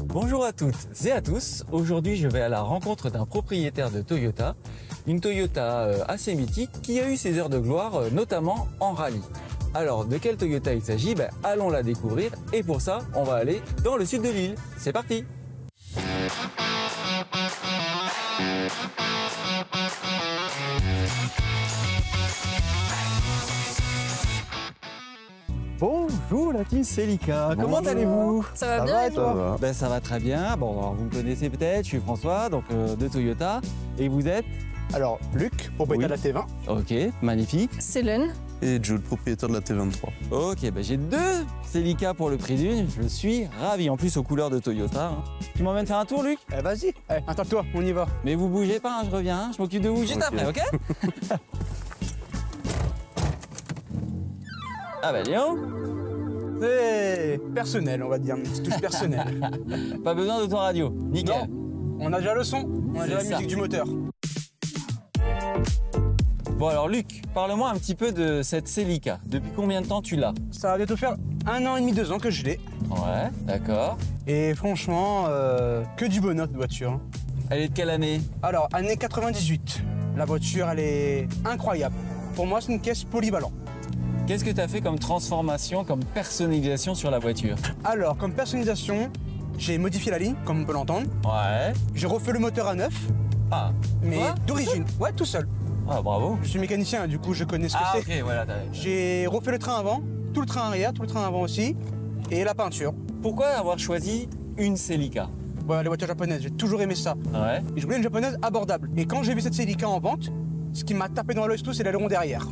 Bonjour à toutes et à tous, aujourd'hui je vais à la rencontre d'un propriétaire de Toyota, une Toyota assez mythique qui a eu ses heures de gloire notamment en rallye. Alors de quelle Toyota il s'agit? Allons la découvrir et pour ça on va aller dans le sud de l'île. C'est parti! Bonjour la team Celica, comment allez-vous? Ça va bien et toi? Ça va très bien. Bon, alors, vous me connaissez peut-être, je suis François, donc de Toyota. Et vous êtes? Alors, Luc, propriétaire de la T20. Ok, magnifique. Célène. Et Jules, propriétaire de la T23. Ok, j'ai deux Celica pour le prix d'une. Je suis ravi, en plus aux couleurs de Toyota. Tu m'emmènes faire un tour, Luc? Vas-y, attends-toi, on y va. Mais vous bougez pas, je reviens, je m'occupe de vous juste après, ok? Ah Léon, c'est personnel, on va dire, une petite touche personnelle. pas besoin d'autoradio, nickel. Non, on a déjà le son, on a déjà la musique du moteur. Bon alors Luc, parle-moi un petit peu de cette Celica. Depuis combien de temps tu l'as? Ça va bientôt faire 1 an et demi, 2 ans que je l'ai. Ouais, d'accord. Et franchement, que du bonheur de voiture. Elle est de quelle année? Alors, année 98. La voiture, elle est incroyable. Pour moi, c'est une caisse polyvalente. Qu'est-ce que tu as fait comme transformation, comme personnalisation sur la voiture? Alors, comme personnalisation, j'ai modifié la ligne, comme on peut l'entendre. Ouais. J'ai refait le moteur à neuf. Ah. Mais d'origine. Ouais, tout seul. Ah, bravo. Je suis mécanicien, du coup, je connais ce que c'est. Ok, voilà. J'ai refait le train avant, tout le train arrière, tout le train avant aussi, et la peinture. Pourquoi avoir choisi une Celica? Bon, les voitures japonaises, j'ai toujours aimé ça. Ouais. Et je voulais une japonaise abordable. Et quand j'ai vu cette Celica en vente, ce qui m'a tapé dans l'œil tout, c'est l'aileron derrière.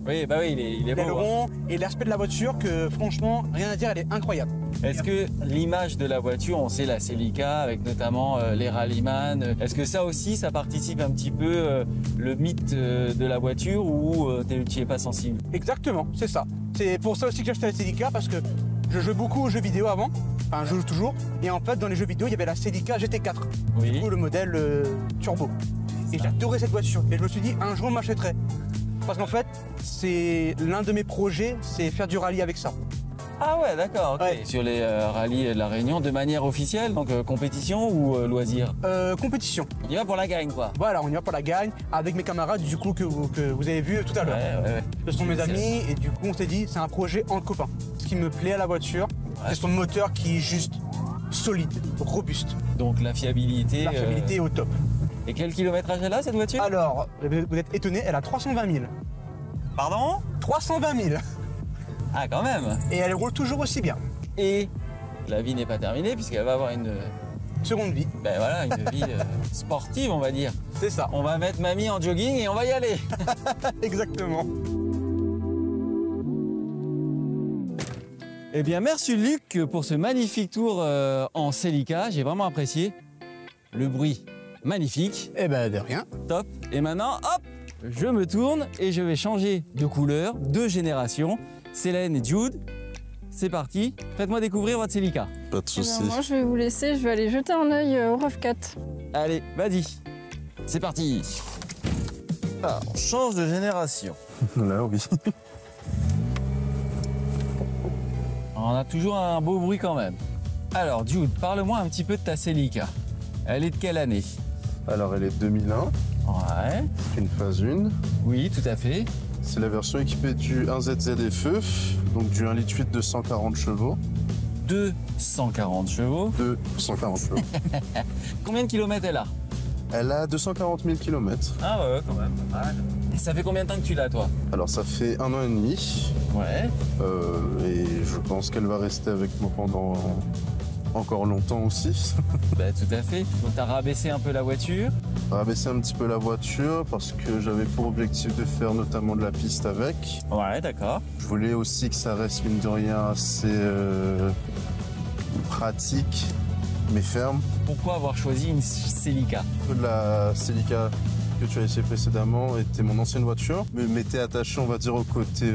Oui, il est beau. L'aileron et l'aspect de la voiture que franchement, rien à dire, elle est incroyable. Est-ce que l'image de la voiture, on sait la Celica avec notamment les rallyman, est-ce que ça aussi, ça participe un petit peu le mythe de la voiture ou tu n'y es pas sensible? Exactement, c'est ça. C'est pour ça aussi que j'ai acheté la Celica parce que je jouais beaucoup aux jeux vidéo avant, enfin je joue toujours, et en fait dans les jeux vidéo il y avait la Celica GT4, oui. Du coup le modèle turbo. Et j'adorais cette voiture et je me suis dit un jour je m'achèterai. Parce qu'en fait, c'est l'un de mes projets, c'est faire du rallye avec ça. Ah ouais, d'accord, ok. Ouais. Sur les rallyes de la Réunion, de manière officielle, donc compétition ou loisir? Compétition. On y va pour la gagne, quoi. Voilà, on y va pour la gagne, avec mes camarades du coup que vous avez vu tout à l'heure. Ouais. Ce sont mes amis et du coup on s'est dit, c'est un projet entre copains. Ce qui me plaît à la voiture, c'est son moteur qui est juste solide, robuste. Donc la fiabilité... La fiabilité est au top. Et quel kilométrage elle a, cette voiture? Alors, vous êtes étonné, elle a 320 000. Pardon? 320 000. Ah, quand même. Et elle roule toujours aussi bien. Et la vie n'est pas terminée puisqu'elle va avoir une seconde vie. Une vie sportive, on va dire. C'est ça. On va mettre mamie en jogging et on va y aller. Exactement. Eh bien, merci Luc pour ce magnifique tour en Celica. J'ai vraiment apprécié. Le bruit, magnifique. Eh ben, de rien. Top. Et maintenant, hop, je me tourne et je vais changer de couleur, de génération. Célène et Jude, c'est parti. Faites-moi découvrir votre Celica. Pas de soucis. Moi, je vais vous laisser. Je vais aller jeter un œil au RAV4. Allez, vas-y. C'est parti. Ah, on change de génération. Là, oui. On a toujours un beau bruit quand même. Alors, Jude, parle-moi un petit peu de ta Celica. Elle est de quelle année? Alors, elle est 2001. Ouais. Une phase 1. Oui, tout à fait. C'est la version équipée du 1ZZFE, donc du 1,8 litre de 140 chevaux. 240 chevaux. 240 chevaux. Combien de kilomètres elle a? Elle a 240 000 km. Ah ouais, quand même, pas mal. Et ça fait combien de temps que tu l'as, toi? Alors, ça fait 1 an et demi. Ouais. Et je pense qu'elle va rester avec moi pendant encore longtemps aussi. Tout à fait. Donc, tu as rabaissé un peu la voiture. Rabaisser un petit peu la voiture parce que j'avais pour objectif de faire notamment de la piste avec. Ouais, d'accord. Je voulais aussi que ça reste mine de rien assez pratique mais ferme. Pourquoi avoir choisi une Celica? La Celica que tu as essayé précédemment était mon ancienne voiture, mais m'était attaché on va dire au côté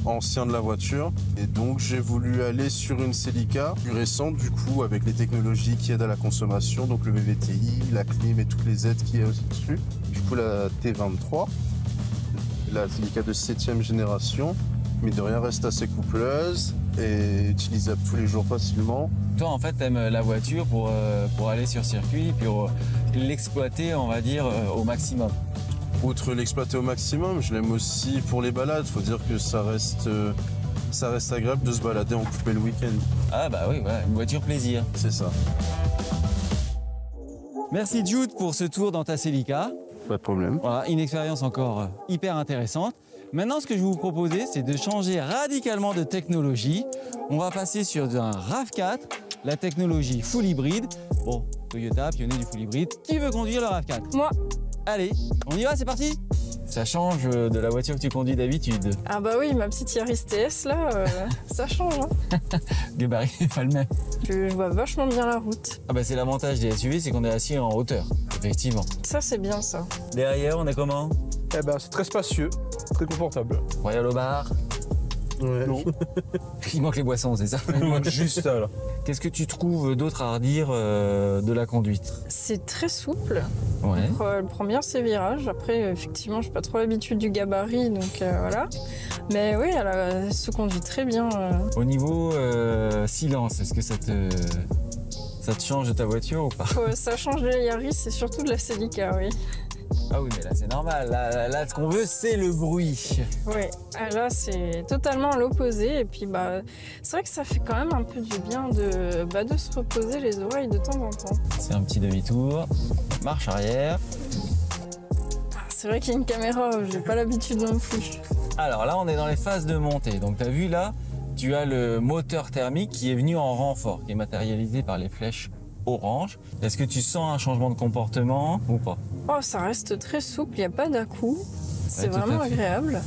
ancien de la voiture. Et donc j'ai voulu aller sur une Celica plus récente du coup avec les technologies qui aident à la consommation, donc le VVTi, la clim et toutes les aides qu'il y a aussi dessus. Du coup la T23, la Celica de 7e génération, mais de rien reste assez coupleuse. et utilisable tous les jours facilement. Toi, en fait, t'aimes la voiture pour aller sur circuit, pour l'exploiter, on va dire, au maximum. Outre l'exploiter au maximum, je l'aime aussi pour les balades. Faut dire que ça reste agréable de se balader en coupé le week-end. Ah bah oui, voilà, une voiture plaisir. C'est ça. Merci Jude pour ce tour dans ta Celica. Pas de problème. Voilà, une expérience encore hyper intéressante. Maintenant, ce que je vais vous proposer, c'est de changer radicalement de technologie. On va passer sur un RAV4, la technologie full hybride. Bon, Toyota, pionnier du full hybride. Qui veut conduire le RAV4? Moi. Allez, on y va, c'est parti. Ça change de la voiture que tu conduis d'habitude. Ah bah oui, ma petite Yaris TS là, ça change. Hein. Gabarit n'est pas le même. Je vois vachement bien la route. Ah bah c'est l'avantage des SUV, c'est qu'on est assis en hauteur, effectivement. Ça c'est bien ça. Derrière, on est comment? Eh ben, c'est très spacieux, très confortable. Royal au bar. Ouais. Non. Il manque les boissons, c'est ça? Il manque juste ça là. Qu'est-ce que tu trouves d'autre à redire de la conduite? C'est très souple. Ouais. Elle prend bien ses virages. Après, effectivement, je n'ai pas trop l'habitude du gabarit, donc voilà. Mais oui, elle se conduit très bien. Au niveau silence, est-ce que ça te change de ta voiture ou pas? Ça change de la Yaris et surtout de la Celica, oui. Ah oui, mais là c'est normal. Là, ce qu'on veut, c'est le bruit. Oui, là c'est totalement à l'opposé. Et puis bah, c'est vrai que ça fait quand même un peu du bien de se reposer les oreilles de temps en temps. C'est un petit demi-tour. Marche arrière. C'est vrai qu'il y a une caméra, j'ai pas l'habitude non plus. Alors là, on est dans les phases de montée. Donc tu as vu là, tu as le moteur thermique qui est venu en renfort, qui est matérialisé par les flèches orange. Est-ce que tu sens un changement de comportement ou pas? Oh, ça reste très souple, il n'y a pas d'à-coup. C'est tout à vraiment fait. agréable.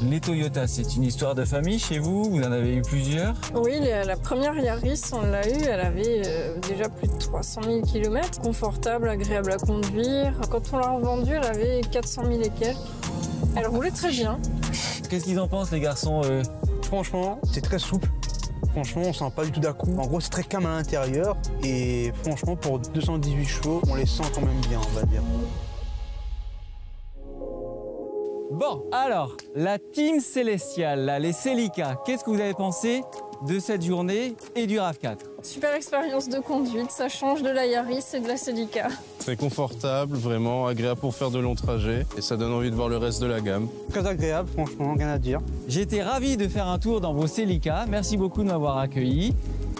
Les Toyota, c'est une histoire de famille chez vous? Vous en avez eu plusieurs? Oui, la première Yaris, on l'a eue, elle avait déjà plus de 300 000 km. Confortable, agréable à conduire. Quand on l'a revendue, elle avait 400 000 et quelques. Elle roulait très bien. Qu'est-ce qu'ils en pensent les garçons? Franchement, c'est très souple. Franchement, on sent pas du tout d'à-coup. En gros, c'est très calme à l'intérieur. Et franchement, pour 218 chevaux, on les sent quand même bien, on va dire. Bon, alors, la team Célestial, là, les Celica, qu'est-ce que vous avez pensé de cette journée et du RAV4? Super expérience de conduite, ça change de la Yaris et de la Celica. Très confortable, vraiment agréable pour faire de longs trajets. Et ça donne envie de voir le reste de la gamme. Très agréable, franchement, rien à dire. J'ai été ravi de faire un tour dans vos Celica. Merci beaucoup de m'avoir accueilli.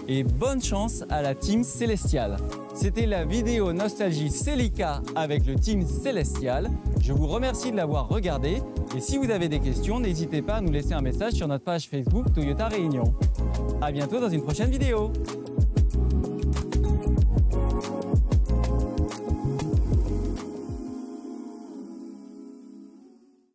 Et bonne chance à la team Célestial. C'était la vidéo Nostalgie Celica avec le team Célestial. Je vous remercie de l'avoir regardé. Et si vous avez des questions, n'hésitez pas à nous laisser un message sur notre page Facebook Toyota Réunion. À bientôt dans une prochaine vidéo.